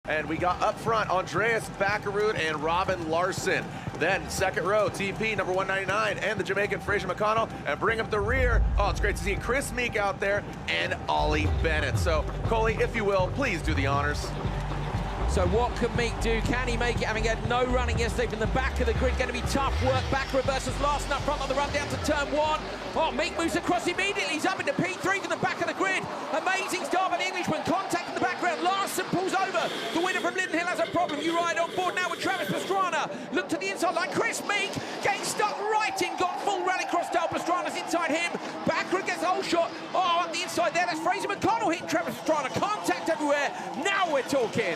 And we got up front Andreas Bakkerud and Robin Larson. Then second row, TP number 199 and the Jamaican Fraser McConnell. And bring up the rear. Oh, it's great to see Chris Meek out there and Ollie Bennett. So, Coley, if you will, please do the honors. So what can Meek do? Can he make it? Having had no running yesterday from the back of the grid, going to be tough work. Bakkerud versus Larson up front on the run down to turn 1. Oh, Meek moves across immediately. He's up into P3 from the back of the grid. Amazing start by the Englishman. Contact in the background. Larson pulls over. The winner from Linden Hill has a problem. You ride on board now with Travis Pastrana. Look to the inside line. Chris Meek getting stuck right in. Got full rallycross style. Pastrana's inside him. Bakkerud gets the whole shot. Oh, up the inside there. That's Fraser McConnell hitting Travis Pastrana. Contact everywhere. Now we're talking.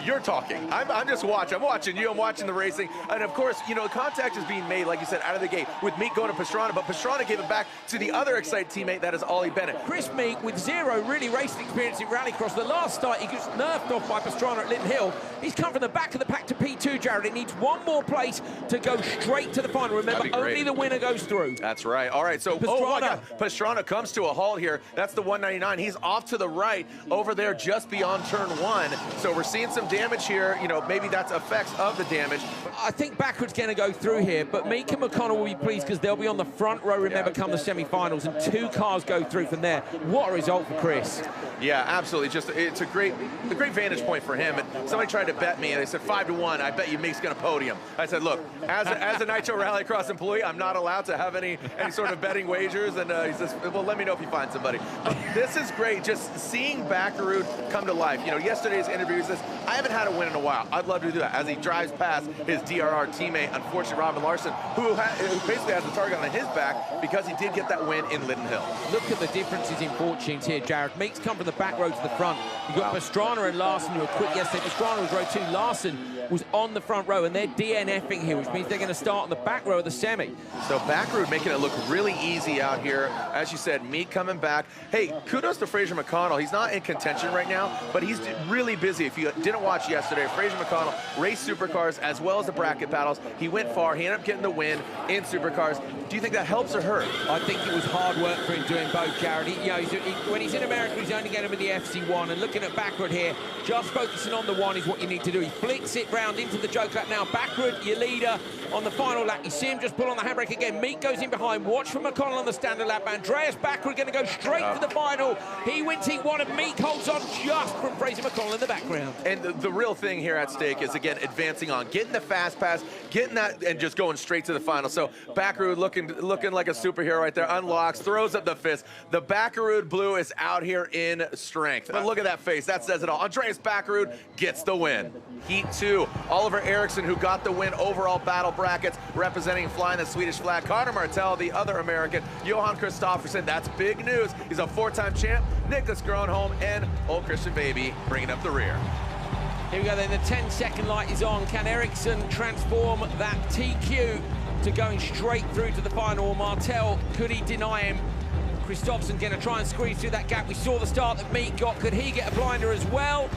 You're talking. I'm just watching. I'm watching you. I'm watching the racing. And of course, you know, contact is being made, like you said, out of the gate with Meek going to Pastrana, but Pastrana gave it back to the other excited teammate, that is Ollie Bennett. Chris Meek, with zero really racing experience in rallycross, the last start he gets nerfed off by Pastrana at Linden Hill. He's come from the back of the pack to P2, Jared. It needs one more place to go straight to the final. Remember, only the winner goes through. That's right. All right, so Pastrana. Oh my God. Pastrana comes to a halt here. That's the 199. He's off to the right over there just beyond turn 1. So we're seeing some damage here. You know, maybe that's effects of the damage. I think Bakkerud's going to go through here, but Meek and McConnell will be pleased because they'll be on the front row, remember, come the semi-finals, and 2 cars go through from there. What a result for Chris. Yeah, absolutely. Just it's a great vantage point for him. And somebody tried to bet me, and they said 5-1. I bet you Meek's going to podium. I said, look, as a Nitro Rallycross employee, I'm not allowed to have any sort of betting wagers. And he says, well, let me know if you find somebody. But this is great, just seeing Bakkerud come to life. You know, yesterday's interview, he says, I haven't had a win in a while. I'd love to do that. As he drives past his DRR teammate, unfortunately, Robin Larson, who basically has the target on his back because he did get that win in Linden Hill. Look at the differences in fortunes here, Jared. Meek's come from the back row to the front. You've got Pastrana and Larson who were quick yesterday. Pastrana was row 2. Larson was on the front row, and they're DNFing here, which means they're going to start on the back row of the semi. So Bakkerud making it look really easy out here. As you said, Meek coming back. Hey, kudos to Fraser McConnell. He's not in contention right now, but he's really busy. If you didn't watch yesterday, Fraser McConnell raced supercars as well as the bracket battles. He went far. He ended up getting the win in supercars. Do you think that helps or hurt? I think it was hard work for him doing both, Jared. When he's in America, he's only getting with the FC1. And looking at Bakkerud here, just focusing on the 1 is what you need to do. He flicks it round into the joke lap now. Bakkerud, your leader on the final lap. You see him just pull on the handbrake again. Meek goes in behind. Watch for McConnell on the standard lap. Andreas Bakkerud going to go straight to the final. He wins heat 1, and Meek holds on just from Fraser McConnell in the background. And the real thing here at stake is, again, advancing on, getting the fast pass, getting that, and just going straight to the final. So Bakkerud looking like a superhero right there. Unlocks, throws up the fist. The Bakkerud blue is out here in strength. But look at that face. That says it all. Andreas Bakkerud gets the win. Heat 2. Oliver Eriksson, who got the win overall battle brackets, representing flying the Swedish flag. Connor Martell, the other American. Johan Kristofferson, that's big news. He's a 4-time champ. Nicholas Gronholm and old Christian Baby bringing up the rear. Here we go then, the 10-second light is on. Can Eriksson transform that TQ to going straight through to the final? Martell, could he deny him? Kristofferson going to try and squeeze through that gap. We saw the start that Meek got. Could he get a blinder as well?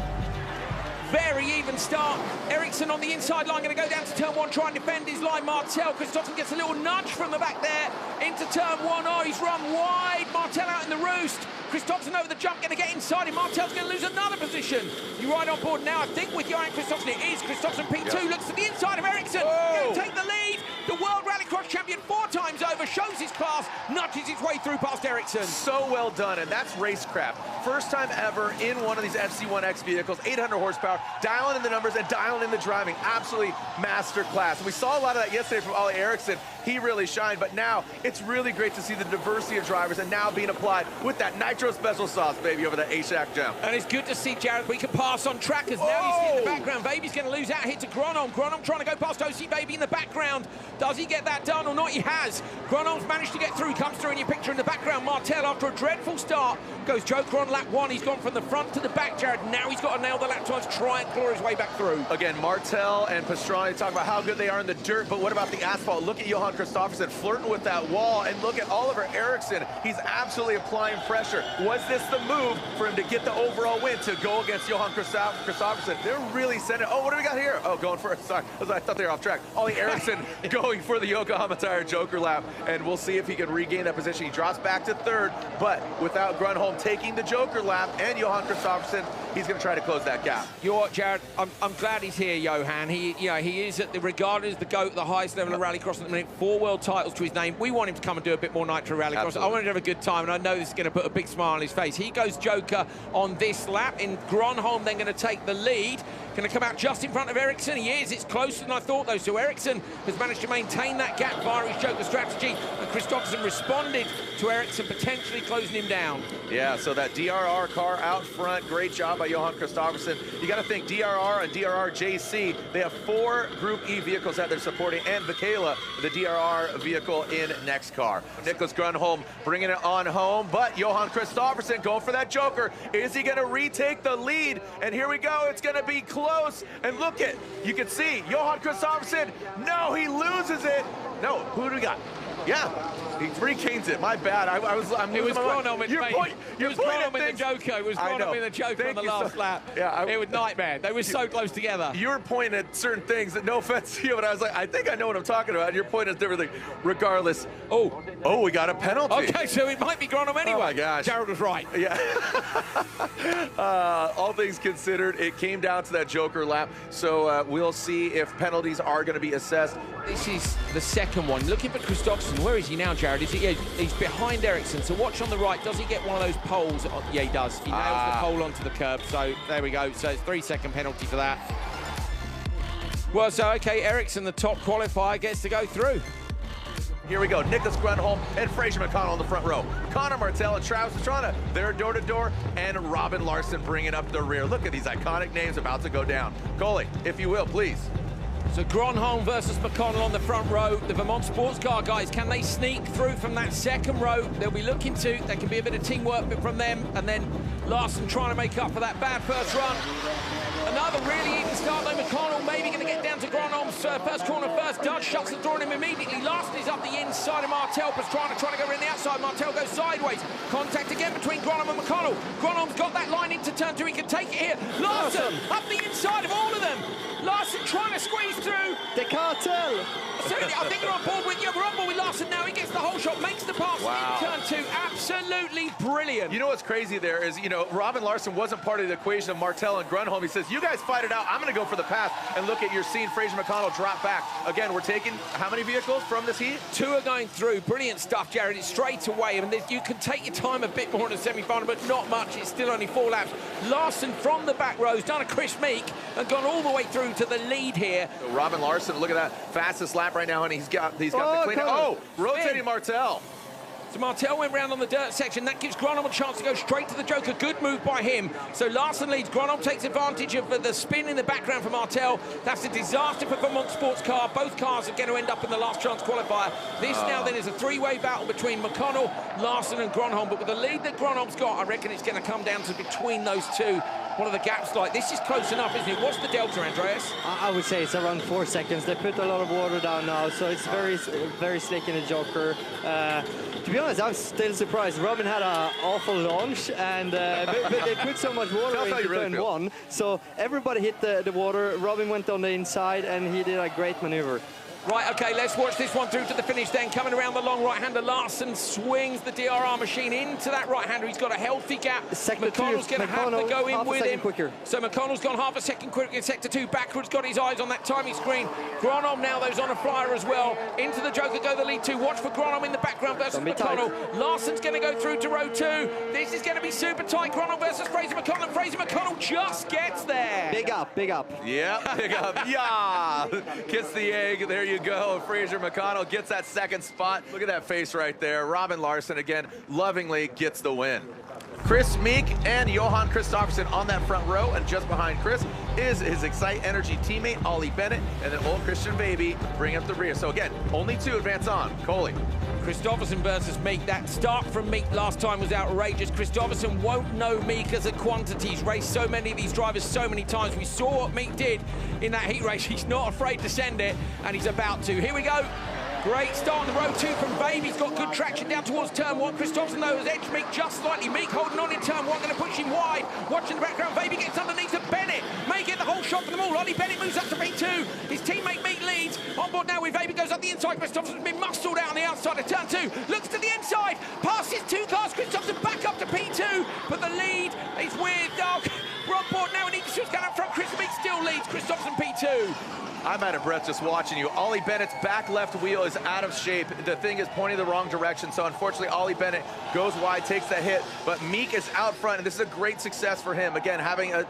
Very even start. Eriksson on the inside line, going to go down to turn 1, try and defend his line. Martell, Kristofferson gets a little nudge from the back there into turn 1. Oh, he's run wide. Martell out in the roost. Kristofferson over the jump, going to get inside him. Martell's going to lose another position. You ride on board now, I think, with Johan Kristofferson. It is Kristofferson P2, looks to the inside of Eriksson. Going to take the lead. The World Rallycross champion 4 times over, shows his class, nudges his way through past Eriksson. So well done, and that's racecraft. First time ever in one of these FC1X vehicles, 800 horsepower, dialing in the numbers and dialing in the driving. Absolutely master class. And we saw a lot of that yesterday from Ollie Eriksson. He really shined, but now it's really great to see the diversity of drivers and now being applied with that Nitro special sauce, baby, over that ASHAC jump. And it's good to see, Jared, we can pass on trackers. Now you see in the background, Baby's going to lose out here to Gronholm. Gronholm trying to go past OC Baby in the background. Does he get that done or not? He has. Gronholm's managed to get through. Comes through in your picture in the background. Martell, after a dreadful start, goes Joker on lap 1. He's gone from the front to the back, Jared. Now he's got to nail the lap times, try and claw his way back through. Again, Martell and Pastrana talk about how good they are in the dirt, but what about the asphalt? Look at Johan Kristofferson flirting with that wall, and look at Oliver Eriksson. He's absolutely applying pressure. Was this the move for him to get the overall win, to go against Johan Kristofferson? They're really sending. Oh, what do we got here? Oh, going for it. Sorry, I thought they were off track. Ollie Eriksson going for the Yokohama Tire Joker lap, and we'll see if he can regain that position. He drops back to 3rd, but without Grunholm taking the Joker lap and Johan Kristofferson, he's going to try to close that gap. Jared, I'm glad he's here, Johan. He is regarded as the GOAT, the highest level of rallycross at the minute. 4 world titles to his name. We want him to come and do a bit more Nitro Rallycross. Absolutely. I want him to have a good time, and I know this is going to put a big smile on his face. He goes Joker on this lap. In Gronholm, then going to take the lead. Going to come out just in front of Ericsson. He is. It's closer than I thought, though. So Ericsson has managed to maintain that gap via his Joker strategy, and Kristoffersson responded to Ericsson potentially closing him down. Yeah, so that DRR car out front, great job by Johan Kristoffersson. You got to think DRR and DRR JC, they have 4 Group E vehicles that they're supporting, and Vakela, the DRR vehicle in next car. Nicholas Grunholm bringing it on home, but Johan Kristoffersson going for that Joker. Is he going to retake the lead? And here we go, it's going to be close. And look at, you can see Johan Kristoffersson, no, he loses it. No, who do we got? Yeah, he regains it. My bad. It was Gronholm in the Joker. It was Gronholm in the Joker on the last lap. Yeah, it was nightmare. They were so close together. You were pointing at certain things, that no offense to you, but I was like, I think I know what I'm talking about. And you're pointing at different things. Regardless. Oh, we got a penalty. Okay, so it might be Gronholm anyway. Oh my gosh. Jared was right. Yeah. All things considered, it came down to that Joker lap. So we'll see if penalties are going to be assessed. This is the second one. Looking for Kristoffersson. Where is he now, Jared? He's behind Ericsson. So watch on the right. Does he get one of those poles? Oh, yeah, he does. He nails the pole onto the curb. So there we go. So it's 3-second penalty for that. Well, so okay, Ericsson, the top qualifier, gets to go through. Here we go, Nicholas Grunholm and Fraser McConnell on the front row. Connor Martell and Travis Pastrana, they're door-to-door, and Robin Larson bringing up the rear. Look at these iconic names about to go down. Coley, if you will, please. So Gronholm versus McConnell on the front row. The Vermont Sports Car guys, can they sneak through from that second row? They'll be looking to. There can be a bit of teamwork from them. And then Larson trying to make up for that bad first run. Another really even start though. McConnell maybe going to get down to Gronholm's first corner first. Does, shuts the door on him immediately. Larson is up the inside of Martell. Pastrana trying to go around the outside. Martell goes sideways. Contact again between Gronholm and McConnell. Gronholm's got that line into turn 2. He can take it here. Larson up the inside of all of them. Larson trying to squeeze through. The cartel. Certainly, I think you're on board with we're on board with Larson now. He gets the whole shot, makes the pass in turn 2. Absolutely brilliant. You know what's crazy there is, Robin Larson wasn't part of the equation of Martell and Grunholm. He says, you guys fight it out. I'm going to go for the pass. And look at, you're seeing Fraser McConnell drop back. Again, we're taking how many vehicles from this heat? 2 are going through. Brilliant stuff, Jared. It's straight away. I mean, you can take your time a bit more in a semi-final, but not much. It's still only 4 laps. Larson from the back row has done a Chris Meek and gone all the way through to the lead here. So Robin Larson, look at that fastest lap right now, and he's got the clean. Oh, rotating Martell. So Martell went round on the dirt section. That gives Gronholm a chance to go straight to the Joker. Good move by him. So Larson leads. Gronholm takes advantage of the spin in the background for Martell. That's a disaster for Vermont Sports Car. Both cars are going to end up in the last chance qualifier. This now then is a 3-way battle between McConnell, Larson and Gronholm. But with the lead that Gronholm's got, I reckon it's going to come down to between those two. What are the gaps like? This is close enough, isn't it? What's the delta, Andreas? I would say it's around 4 seconds. They put a lot of water down now, so it's very slick in the Joker. To be honest, I'm still surprised. Robin had an awful launch, and but they put so much water into turn 1, so everybody hit the water. Robin went on the inside, and he did a great maneuver. Right, okay, let's watch this one through to the finish then. Coming around the long right-hander, Larson swings the DRR machine into that right-hander. He's got a healthy gap. McConnell's going to have to go in with him. Quicker. So McConnell's gone half a second quicker in sector 2. Backwards, got his eyes on that timing screen. Gronholm now, those on a flyer as well. Into the Joker go the lead 2. Watch for Gronholm in the background versus McConnell. Larson's going to go through to row 2. This is going to be super tight. Gronholm versus Fraser McConnell. Fraser McConnell just gets there. Big up, big up. Yeah, big up. Yeah. Kiss the egg. There you go. Fraser McConnell gets that second spot. Look at that face right there. Robin Larson, again, lovingly gets the win. Chris Meek and Johan Kristoffersson on that front row, and just behind Chris is his Excite Energy teammate, Ollie Bennett, and then old Christian Baby bring up the rear. So again, only 2 advance on. Coley. Kristoffersson versus Meek. That start from Meek last time was outrageous. Kristoffersson won't know Meek as a quantity. He's raced so many of these drivers so many times. We saw what Meek did in that heat race. He's not afraid to send it, and he's about to. Here we go. Great start on the row 2 from Baby. He's got good traction down towards turn 1. Kristoffersson, though, has edged Meek just slightly. Meek holding on in turn 1, going to push him wide. Watching the background, Baby gets underneath to Bennett. May get the whole shot for them all. Ollie Bennett moves up to P2. His teammate Meek leads. On board now with Baby, goes up the inside. Kristoffersson's been muscled out on the outside of turn 2. Looks to the inside. Passes 2 cars. Kristoffersson back up to P2. But the lead is with Rob what now? Initial's going up front. Chris Meek still leads. Christopherson P2. I'm out of breath just watching you. Ollie Bennett's back left wheel is out of shape. The thing is pointing the wrong direction, so unfortunately Ollie Bennett goes wide, takes the hit, but Meek is out front, and this is a great success for him. Again, having a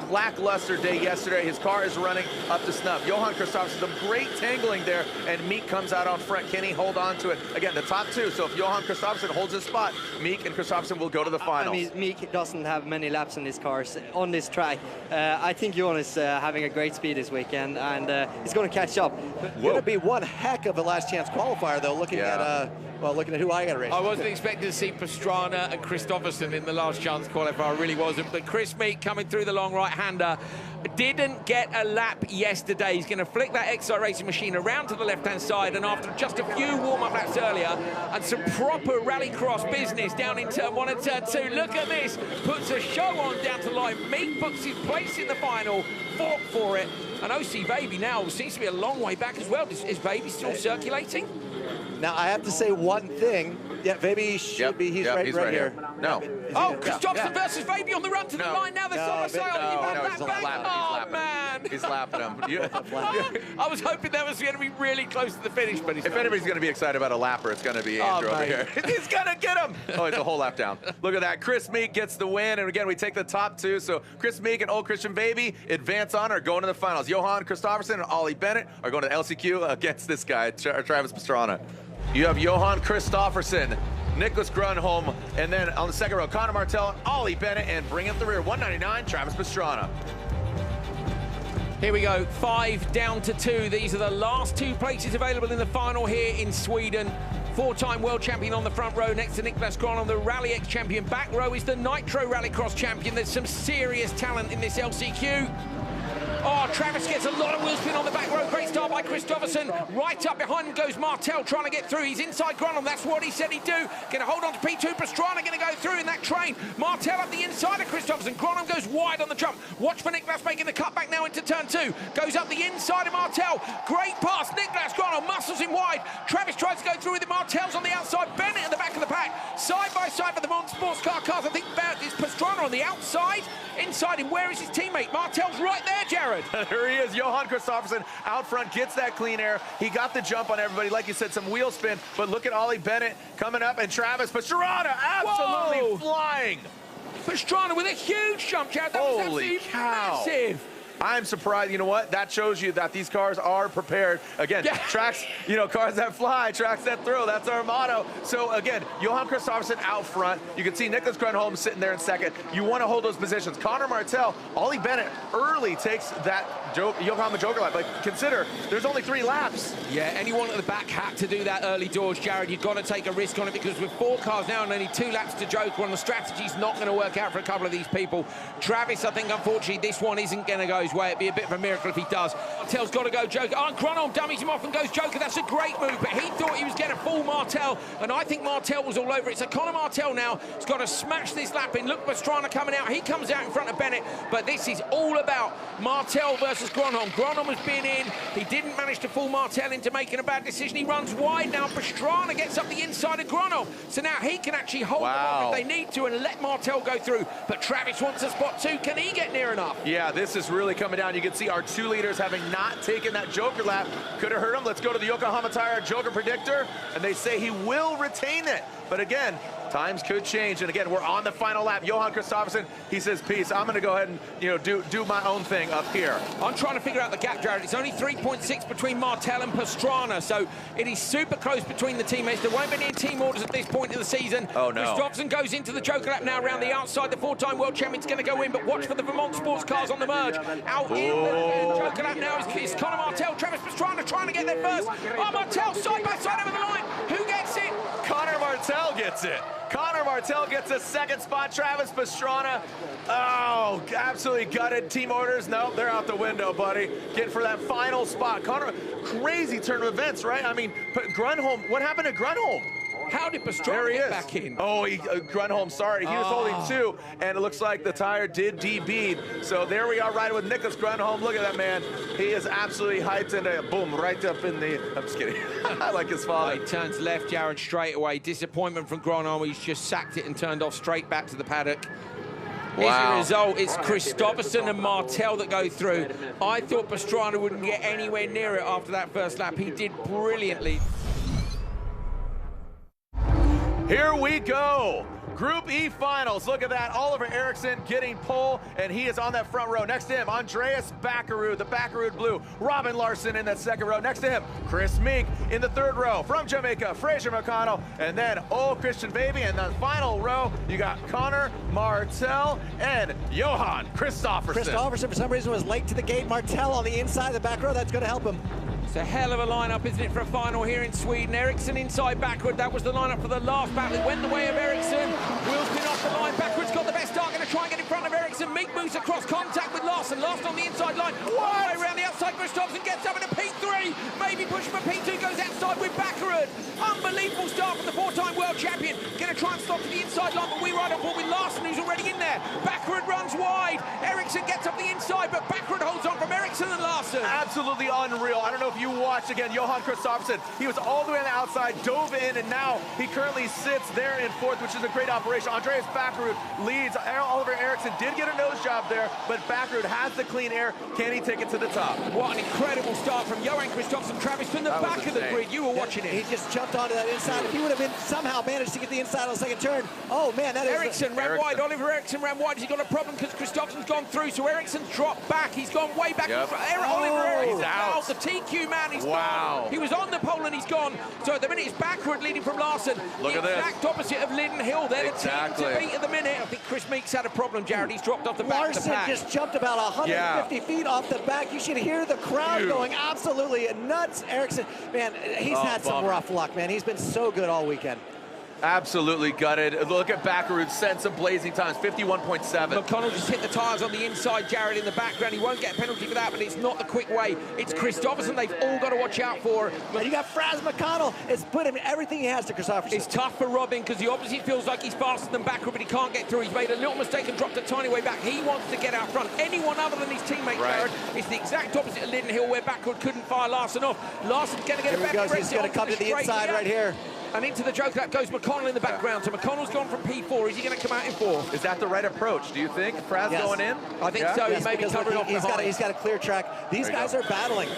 lackluster day yesterday. His car is running up to snuff. Johan Kristofferson, some great tangling there, and Meek comes out on front. Can he hold on to it? Again, the top two, so if Johan Kristofferson holds his spot, Meek and Kristofferson will go to the finals. I mean, Meek doesn't have many laps on his cars on this track. I think Johan is having a great speed this weekend, and he's going to catch up. Going to be one heck of a last chance qualifier, though, looking at looking at who I got to race. I wasn't expecting to see Pastrana and Christopherson in the last chance qualifier. I really wasn't. But Chris Meek coming through the long right-hander didn't get a lap yesterday. He's going to flick that Excite Racing machine around to the left-hand side, and after just a few warm-up laps earlier and some proper rallycross business down in turn 1 and turn 2, look at this. Puts a show on down to the line. Meek books his place in the final, fought for it. And OC Baby now seems to be a long way back as well. Is Baby still circulating? Now, I have to say one thing. Yeah, Baby should be. He's right here. No. Oh, Christopherson versus Baby on the run to the line. Now they're side by side. Oh, man. He's lapping him. I was hoping that was going to be really close to the finish, but if anybody's going to be excited about a lapper, it's going to be Andrew over here. He's going to get him. Oh, it's a whole lap down. Look at that. Chris Meek gets the win, and again, we take the top two. So Chris Meek and Old Christian Baby advance on, are going to the finals. Johan Kristofferson and Ollie Bennett are going to the LCQ against this guy, Travis Pastrana. You have Johan Kristofferson, Nicholas Grunholm, and then on the second row, Connor Martell and Ollie Bennett, and bring up the rear, 199, Travis Pastrana. Here we go, 5 down to 2. These are the last 2 places available in the final here in Sweden. 4-time world champion on the front row next to Nicholas Grunholm, the Rally X champion. Back row is the Nitro Rallycross champion. There's some serious talent in this LCQ. Oh, Travis gets a lot of wheel spin on the back row. Great start by Christopherson. Right up behind him goes Martell trying to get through. He's inside Grunholm. That's what he said he'd do. Going to hold on to P2. Pastrana going to go through in that train. Martell up the inside of Christopherson. Grunholm goes wide on the jump. Watch for Nicholas making the cut back now into turn 2. Goes up the inside of Martell. Great pass. Nicholas Grunholm muscles him wide. Travis tries to go through with it. Martell's on the outside. Bennett at the back of the pack. Side by side for the Motorsports car cars. I think it's Pastrana on the outside. Inside him, where is his teammate? Martell's right there, Jared. There he is. Johan Kristofferson out front, gets that clean air. He got the jump on everybody. Like you said, some wheel spin. But look at Ollie Bennett coming up, and Travis Pastrana absolutely flying. Pastrana with a huge jump, Jared. That was absolutely massive. I'm surprised. You know what? That shows you that these cars are prepared. Again, tracks, cars that fly, tracks that thrill. That's our motto. So, again, Johan Kristofferson out front. You can see Nicholas Grunholm sitting there in second. You want to hold those positions. Connor Martell, Ollie Bennett early takes that Yokohama Joker lap. But consider, there's only 3 laps. Yeah, anyone at the back had to do that early doors, Jared. You've got to take a risk on it because with 4 cars now and only 2 laps to Joker, and the strategy's not going to work out for a couple of these people. Travis, I think, unfortunately, this one isn't going to go his way. It'd be a bit of a miracle if he does. Martell's got to go Joker. Oh, Grunholm dummies him off and goes Joker. That's a great move, but he thought he was getting a full Martell, and I think Martell was all over it. So Connor Martell now has got to smash this lap in. Look, Pastrana coming out. He comes out in front of Bennett, but this is all about Martell versus Grunholm. Grunholm has been in. He didn't manage to fool Martell into making a bad decision. He runs wide now. Pastrana gets up the inside of Grunholm. So now he can actually hold them off if they need to and let Martell go through. But Travis wants a spot too. Can he get near enough? Yeah, this is really coming down. You can see our 2 leaders having not taken that Joker lap. Could have hurt him. Let's go to the Yokohama Tire Joker predictor. And they say he will retain it. But again, times could change. And again, we're on the final lap. Johan Kristofferson, he says, peace. I'm going to go ahead and, do my own thing up here. I'm trying to figure out the gap, Jared. It's only 3.6 between Martell and Pastrana. So it is super close between the teammates. There won't be any team orders at this point in the season. Oh, no. Kristofferson goes into the Joker lap now around the outside. The 4-time world champion's going to go in, but watch for the Vermont Sports cars on the merge. Out in the Joker lap now is Connor Martell. Travis Pastrana trying to get there first. Oh, Martell side by side over the line. Who gets it? Connor Martell gets it. Connor Martell gets a second spot. Travis Pastrana, oh, absolutely gutted. Team orders, no, they're out the window, buddy. Getting for that final spot. Connor, crazy turn of events, right? I mean, Grunholm, what happened to Grunholm? How did Pastrana get back in? Oh, Grunholm, sorry. He was holding 2, and it looks like the tire did DB. So there we are riding with Nicholas Grunholm. Look at that man. He is absolutely hyped and boom, right up in the... I'm just kidding. I like his father. He turns left, Jared, straight away. Disappointment from Grunholm. He's just sacked it and turned off straight back to the paddock. As Wow. a result, it's Christopherson and Martel that go through. I thought Pastrana wouldn't get anywhere near it after that first lap. He did brilliantly. Here we go. Group E finals. Look at that. Oliver Eriksson getting pole, and he is on that front row. Next to him, Andreas Bakkerud, the Bakkerud blue. Robin Larson in that second row. Next to him, Chris Meek in the third row. From Jamaica, Fraser McConnell, and then Christian Baby. And the final row, you got Connor Martel and Johan Kristoffersen. Kristoffersen, for some reason, was late to the gate. Martel on the inside of the back row. That's going to help him. It's a hell of a lineup, isn't it, for a final here in Sweden? Eriksson inside backward. That was the lineup for the last battle. It went the way of Eriksson. Will spin off the line backwards. Got the best start. Going to try and get in front of Eriksson. Meek moves across contact with Larson. Larson on the inside line. All the way around the outside. Kristoffersen gets up into P3. Maybe pushing for P2. Goes outside with Bakkerud. Unbelievable start from the four-time world champion. Going to try and stop to the inside line, but we ride on board with Larson, who's already in there. Bakkerud runs wide. Eriksson gets up the inside, but Bakkerud holds on from Eriksson and Larson. Absolutely unreal. I don't know if you watched again, Johan Kristoffersen. He was all the way on the outside, dove in, and now he currently sits there in fourth, which is a great operation. Andreas Bakkerud leads. Oliver Eriksson did get a nose job there, but Bakkerud has the clean air. Can he take it to the top? What an incredible start from Johan Kristoffersen. Travis from the back of the grid. You were watching it. He just jumped onto that inside. If he would have been somehow managed to get the inside on the second turn, oh man, that is... Eriksson ran wide. Oliver Eriksson ran wide. He's got a problem because Kristoffersen's gone through, so Eriksson's dropped back. He's gone way back. Yep. Oliver Eriksson's out. The TQ man is Wow. gone. He was on the pole and he's gone. So at the minute it's Bakkerud leading from Larson. Look at the this. exact opposite of Linden Hill. They're Exactly. the team to beat at the minute. I think Chris Meek's had a problem, Jared. He's dropped off the back of the Larson pack. just jumped about 150 feet off the back. You should hear the crowd going absolutely nuts. Eriksson, man, he's had some rough luck, man. He's been so good all weekend. Absolutely gutted. Look at Bakkerud, sent some blazing times, 51.7. McConnell just hit the tyres on the inside, Jared, in the background. He won't get a penalty for that, but it's not the quick way. It's Kristoffersen they've all got to watch out for. And you got Fraz McConnell. It's put him everything he has to Kristoffersen. It's tough for Robin because he obviously feels like he's faster than Bakkerud, but he can't get through. He's made a little mistake and dropped a tiny way back. He wants to get out front. Anyone other than his teammate, Jared, it's the exact opposite of Linden Hill where Bakkerud couldn't fire Larson off. Larson's going to get a better He's going to come to the inside right here. And into the joker, that goes McConnell in the background. So McConnell's gone from P4. Is he going to come out in fourth? Is that the right approach, do you think? Fraz going in? I think so. Yes, he may be covering off he's got a clear track. These guys are battling.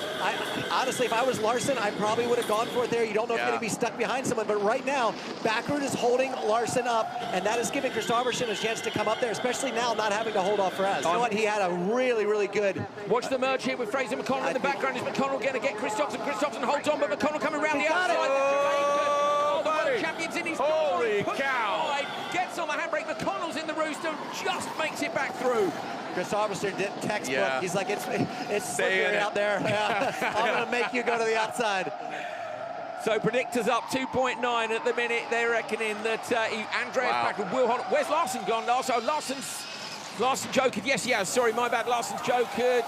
Honestly, if I was Larson, I probably would have gone for it there. You don't know if you're going to be stuck behind someone. But right now, Bakkerud is holding Larson up, and that is giving Kristoffersen a chance to come up there, especially now not having to hold off Fraz. You know what? He had a really, really good... Watch the merge here with Fraser McConnell in the background. Is McConnell going to get Kristoffersen? Kristoffersen holds on, but McConnell coming around the outside. Champions in his Holy cow! Gets on the handbrake. McConnell's in the rooster, just makes it back through. Kristoffersen did textbook. He's like, it's slippery out there. I'm going to make you go to the outside. So predictors up 2.9 at the minute. They're reckoning that Andreas Bakkerud will hold. Where's Larson gone? Also, Larson jokered. Yes, he has. Sorry, my bad. Larson's jokered.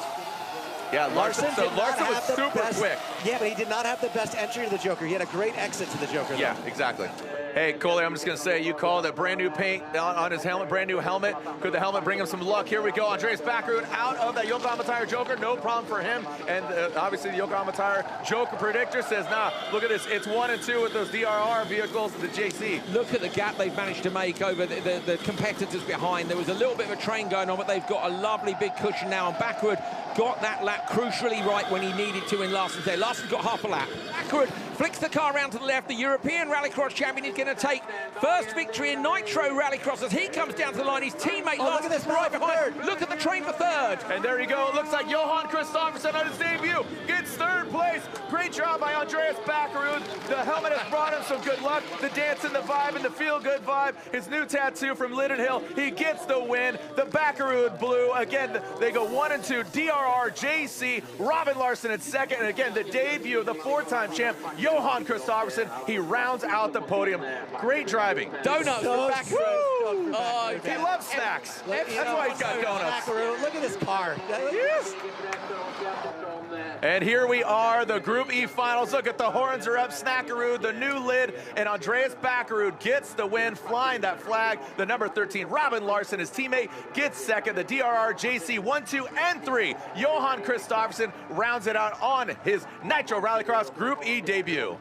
Yeah, Larson was super quick. Yeah, but he did not have the best entry to the Joker. He had a great exit to the Joker. Yeah, exactly. Hey, Coley, I'm just going to say, you called it. Brand new paint on his helmet, brand new helmet. Could the helmet bring him some luck? Here we go. Andreas Bakkerud out of that Yokohama Tire Joker. No problem for him. And obviously, the Yokohama Tire Joker predictor says, nah, look at this. It's 1 and 2 with those DRR vehicles, the JC. Look at the gap they've managed to make over the competitors behind. There was a little bit of a train going on, but they've got a lovely big cushion now. And Bakkerud got that lap crucially right when he needed to in Larson's day. Larson's got half a lap. Bakkerud flicks the car around to the left. The European Rallycross champion is going to take first victory in Nitro Rallycross as he comes down to the line. His teammate Larson is right behind. Look at the train for third. And there you go. It looks like Johan Kristoffersen on his debut gets third place. Great job by Andreas Bakkerud. The helmet has brought him some good luck. The dance and the vibe and the feel-good vibe. His new tattoo from Linden Hill. He gets the win. The Bakkerud blue. Again, they go 1 and 2. DRR, JC, Robin Larson in second. And again, the debut of the 4-time champ, Johan Kristoffersen. He rounds out the podium. Great driving. Donuts for Bakkerud. He loves snacks. That's why he's got donuts. Bakkerud, look at this car. Yes. And here we are, the Group E finals. Look at the horns are up. Snackaroo, the new lid, and Andreas Bakkerud gets the win, flying that flag. The number 13, Robin Larson, his teammate, gets second. The DRR JC 1, 2, and 3. Johan Kristoffersen rounds it out on his Nitro Rallycross Group E debut.